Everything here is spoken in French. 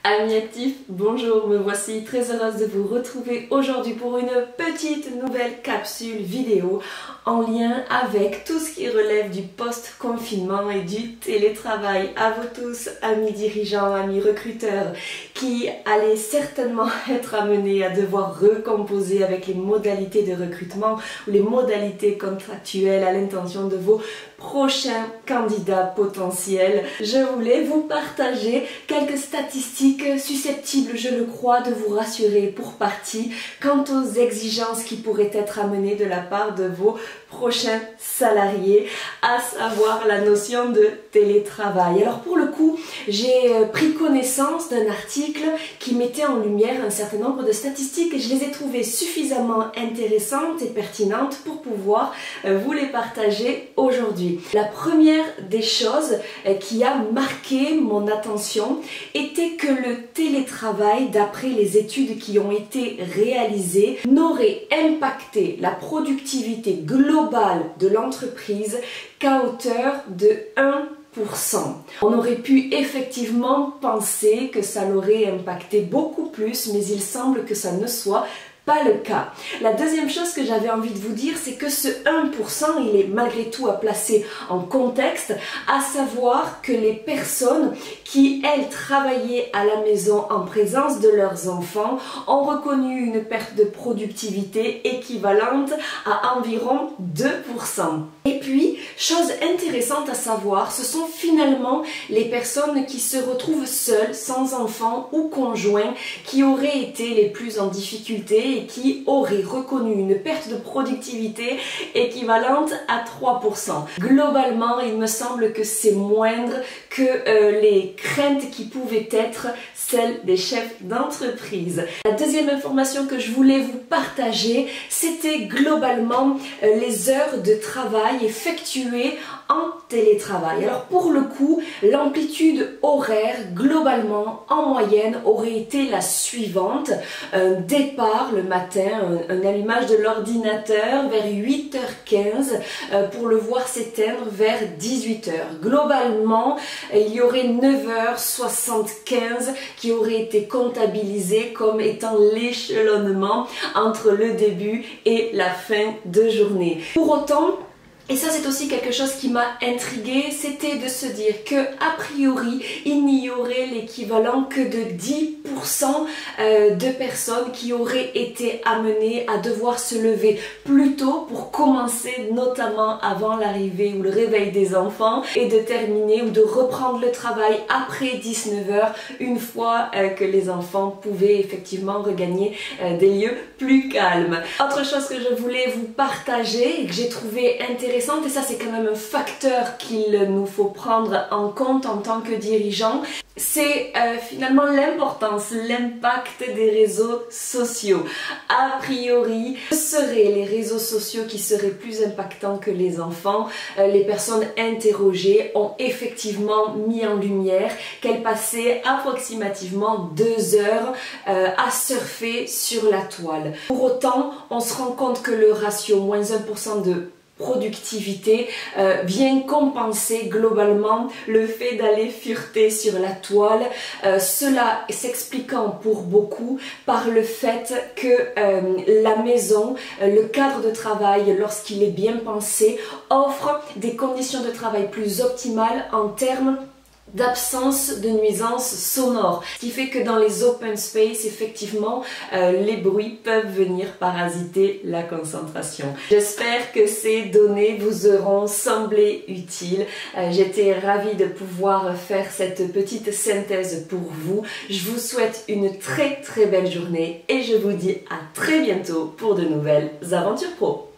Amis actifs, bonjour, me voici très heureuse de vous retrouver aujourd'hui pour une petite nouvelle capsule vidéo en lien avec tout ce qui relève du post-confinement et du télétravail. À vous tous, amis dirigeants, amis recruteurs, qui allez certainement être amenés à devoir recomposer avec les modalités de recrutement ou les modalités contractuelles à l'intention de vos prochains candidats potentiels. Je voulais vous partager quelques statistiques susceptibles, je le crois, de vous rassurer pour partie quant aux exigences qui pourraient être amenées de la part de vos prochains salariés, à savoir la notion de télétravail. Alors pour le coup, j'ai pris connaissance d'un article qui mettait en lumière un certain nombre de statistiques et je les ai trouvées suffisamment intéressantes et pertinentes pour pouvoir vous les partager aujourd'hui. La première des choses qui a marqué mon attention était que le télétravail, d'après les études qui ont été réalisées, n'aurait impacté la productivité globale de l'entreprise qu'à hauteur de 1%. On aurait pu effectivement penser que ça l'aurait impacté beaucoup plus, mais il semble que ça ne soit pas le cas. La deuxième chose que j'avais envie de vous dire, c'est que ce 1%, il est malgré tout à placer en contexte, à savoir que les personnes qui, elles, travaillaient à la maison en présence de leurs enfants ont reconnu une perte de productivité équivalente à environ 2%. Et puis, chose intéressante à savoir, ce sont finalement les personnes qui se retrouvent seules, sans enfants ou conjoints, qui auraient été les plus en difficulté et qui auraient reconnu une perte de productivité équivalente à 3%. Globalement, il me semble que c'est moindre que les craintes qui pouvaient être celles des chefs d'entreprise. La deuxième information que je voulais vous partager, c'était globalement les heures de travail effectuées en télétravail. Alors pour le coup, l'amplitude horaire globalement en moyenne aurait été la suivante. Un départ le matin, un allumage de l'ordinateur vers 8h15 pour le voir s'éteindre vers 18h. Globalement, il y aurait 9h75 qui aurait été comptabilisé comme étant l'échelonnement entre le début et la fin de journée. Pour autant, et ça c'est aussi quelque chose qui m'a intriguée, c'était de se dire que a priori il n'y aurait l'équivalent que de 10% de personnes qui auraient été amenées à devoir se lever plus tôt pour commencer notamment avant l'arrivée ou le réveil des enfants et de terminer ou de reprendre le travail après 19h une fois que les enfants pouvaient effectivement regagner des lieux plus calmes. Autre chose que je voulais vous partager et que j'ai trouvé intéressant, et ça c'est quand même un facteur qu'il nous faut prendre en compte en tant que dirigeant, c'est finalement l'importance, l'impact des réseaux sociaux. A priori, ce seraient les réseaux sociaux qui seraient plus impactants que les enfants. Les personnes interrogées ont effectivement mis en lumière qu'elles passaient approximativement 2 heures à surfer sur la toile. Pour autant, on se rend compte que le ratio moins 1% de productivité vient compenser globalement le fait d'aller fureter sur la toile, cela s'expliquant pour beaucoup par le fait que la maison, le cadre de travail, lorsqu'il est bien pensé, offre des conditions de travail plus optimales en termes d'absence de nuisances sonores, ce qui fait que dans les open space, effectivement, les bruits peuvent venir parasiter la concentration. J'espère que ces données vous auront semblé utiles. J'étais ravie de pouvoir faire cette petite synthèse pour vous. Je vous souhaite une très belle journée et je vous dis à très bientôt pour de nouvelles aventures pro.